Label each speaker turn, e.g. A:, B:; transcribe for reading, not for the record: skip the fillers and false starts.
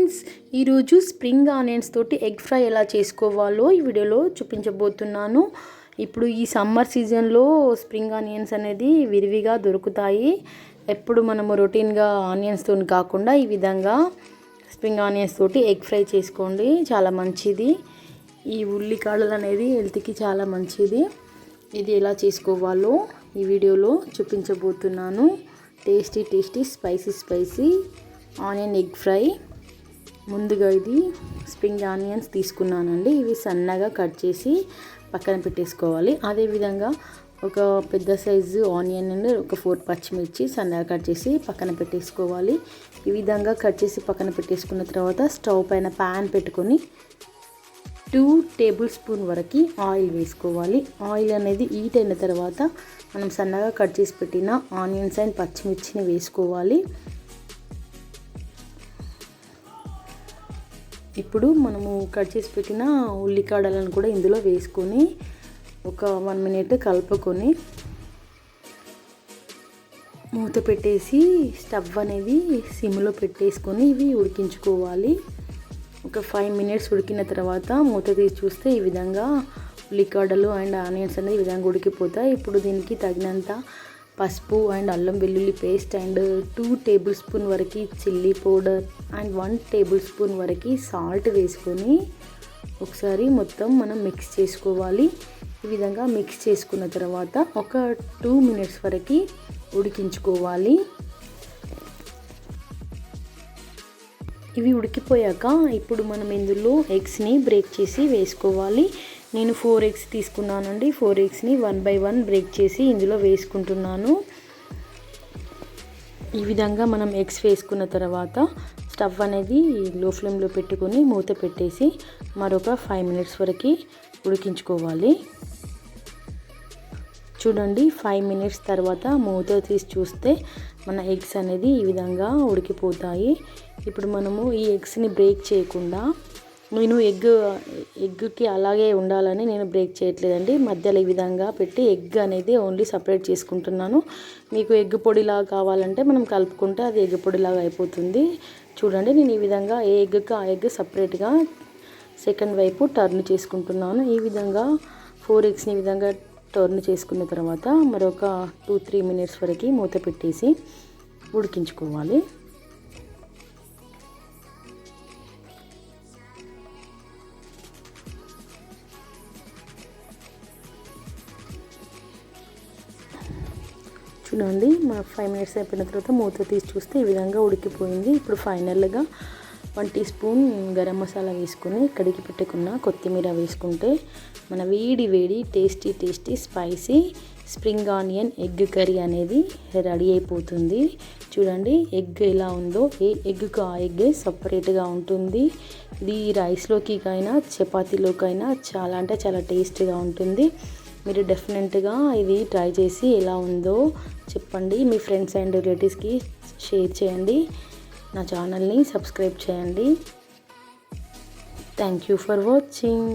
A: Friends, ఈరోజు spring onions తోటి egg fry ఎలా చేసుకోవాలో ఈ వీడియోలో చూపించబోతున్నాను. ఇప్పుడు ఈ సమ్మర్ సీజన్లో స్ప్రింగ్ ఆనియన్స్ అనేది విరివిగా దొరుకుతాయి. ఎప్పుడు మనము రొటీన్గా ఆనియన్స్తో కాకుండా ఈ విధంగా స్ప్రింగ్ ఆనియన్స్ తోటి ఎగ్ ఫ్రై చేసుకోండి, చాలా మంచిది. ఈ ఉల్లికాడలు అనేది హెల్త్కి చాలా మంచిది. ఇది ఎలా చేసుకోవాలో ఈ వీడియోలో చూపించబోతున్నాను. Tasty spicy onion egg fry. ముందుగా ఇది స్ప్రింగ్ ఆనియన్స్ తీసుకున్నానండి. ఇవి సన్నగా కట్ చేసి పక్కన పెట్టేసుకోవాలి. అదేవిధంగా ఒక పెద్ద సైజు ఆనియన్ అండ్ ఒక 4 పచ్చిమిర్చి సన్నగా కట్ చేసి పక్కన పెట్టేసుకోవాలి. ఈ విధంగా కట్ చేసి పక్కన పెట్టేసుకున్న తర్వాత స్టవ్ పైన ప్యాన్ పెట్టుకొని 2 టేబుల్ స్పూన్ వరకు ఆయిల్ వేసుకోవాలి. ఆయిల్ అనేది హీట్ అయిన తర్వాత మనం సన్నగా కట్ చేసి పెట్టిన ఆనియన్స్ అండ్ పచ్చిమిర్చిని వేసుకోవాలి. ఇప్పుడు మనము కట్ చేసి పెట్టిన ఉల్లికాడలను కూడా ఇందులో వేసుకొని ఒక 1 మినిట్ కలుపుకొని మూత పెట్టేసి స్టవ్ అనేది సిమ్లో పెట్టేసుకొని ఇవి ఉడికించుకోవాలి. ఒక 5 మినిట్స్ ఉడికిన తర్వాత మూత తీసి చూస్తే ఈ విధంగా ఉల్లికాడలు అండ్ ఆనియన్స్ అనేది ఈ విధంగా ఉడికిపోతాయి. ఇప్పుడు దీనికి తగినంత పసుపు అండ్ అల్లం వెల్లుల్లి పేస్ట్ అండ్ 2 టేబుల్ స్పూన్ వరకు chilli powder and 1 table spoon వరకు సాల్ట్ వేసుకొని ఒకసారి మొత్తం మనం మిక్స్ చేసుకోవాలి. ఈ విధంగా మిక్స్ చేసుకున్న తర్వాత ఒక 2 మినిట్స్ వరకు ఉడికించుకోవాలి. ఇవి ఉడికిపోయాక ఇప్పుడు మనం ఇందులో ఎగ్స్ని బ్రేక్ చేసి వేసుకోవాలి. నేను 4 ఎగ్స్ తీసుకున్నానండి. 4 ఎగ్స్ని 1 బై 1 బ్రేక్ చేసి ఇందులో వేసుకుంటున్నాను. ఈ విధంగా మనం ఎగ్స్ వేసుకున్న తర్వాత స్టవ్ అనేది లో ఫ్లేమ్లో పెట్టుకొని మూత పెట్టేసి మరొక 5 మినిట్స్ వరకు ఉడికించుకోవాలి. చూడండి, 5 మినిట్స్ తర్వాత మూత తీసి చూస్తే మన ఎగ్స్ అనేది ఈ విధంగా ఉడికిపోతాయి. ఇప్పుడు మనము ఈ ఎగ్స్ని బ్రేక్ చేయకుండా, నేను ఎగ్కి అలాగే ఉండాలని నేను బ్రేక్ చేయట్లేదండి. మధ్యలో ఈ విధంగా పెట్టి ఎగ్ అనేది ఓన్లీ సపరేట్ చేసుకుంటున్నాను. మీకు ఎగ్ పొడిలాగా కావాలంటే మనం కలుపుకుంటే అది ఎగ్ పొడిలాగా అయిపోతుంది. చూడండి, నేను ఈ విధంగా ఏ ఎగ్కి ఆ ఎగ్ సపరేట్గా సెకండ్ వైపు టర్న్ చేసుకుంటున్నాను. ఈ విధంగా 4 ఎగ్స్ని ఈ విధంగా టర్న్ చేసుకున్న తర్వాత మరొక 2-3 మినిట్స్ వరకు మూత పెట్టేసి ఉడికించుకోవాలి. చూడండి, మా 5 మినిట్స్ అయిపోయిన తర్వాత మూత తీసి చూస్తే ఈ విధంగా ఉడికిపోయింది. ఇప్పుడు ఫైనల్గా 1 టీ స్పూన్ గరం మసాలా వేసుకొని కడిగి పెట్టుకున్న కొత్తిమీర వేసుకుంటే మన వేడి tasty spicy spring onion egg curry అనేది రెడీ అయిపోతుంది. చూడండి, ఎగ్ ఎలా ఉందో, ఏ ఎగ్కు ఆ ఎగ్ సపరేట్గా ఉంటుంది. ఇది రైస్లోకైనా చపాతీలోకైనా చాలా అంటే చాలా టేస్టీగా ఉంటుంది. మీరు డెఫినెట్గా ఇది ట్రై చేసి ఎలా ఉందో చెప్పండి. మీ ఫ్రెండ్స్ అండ్ రిలేటివ్స్కి షేర్ చేయండి. నా ఛానల్ని సబ్స్క్రైబ్ చేయండి. Thank you for watching.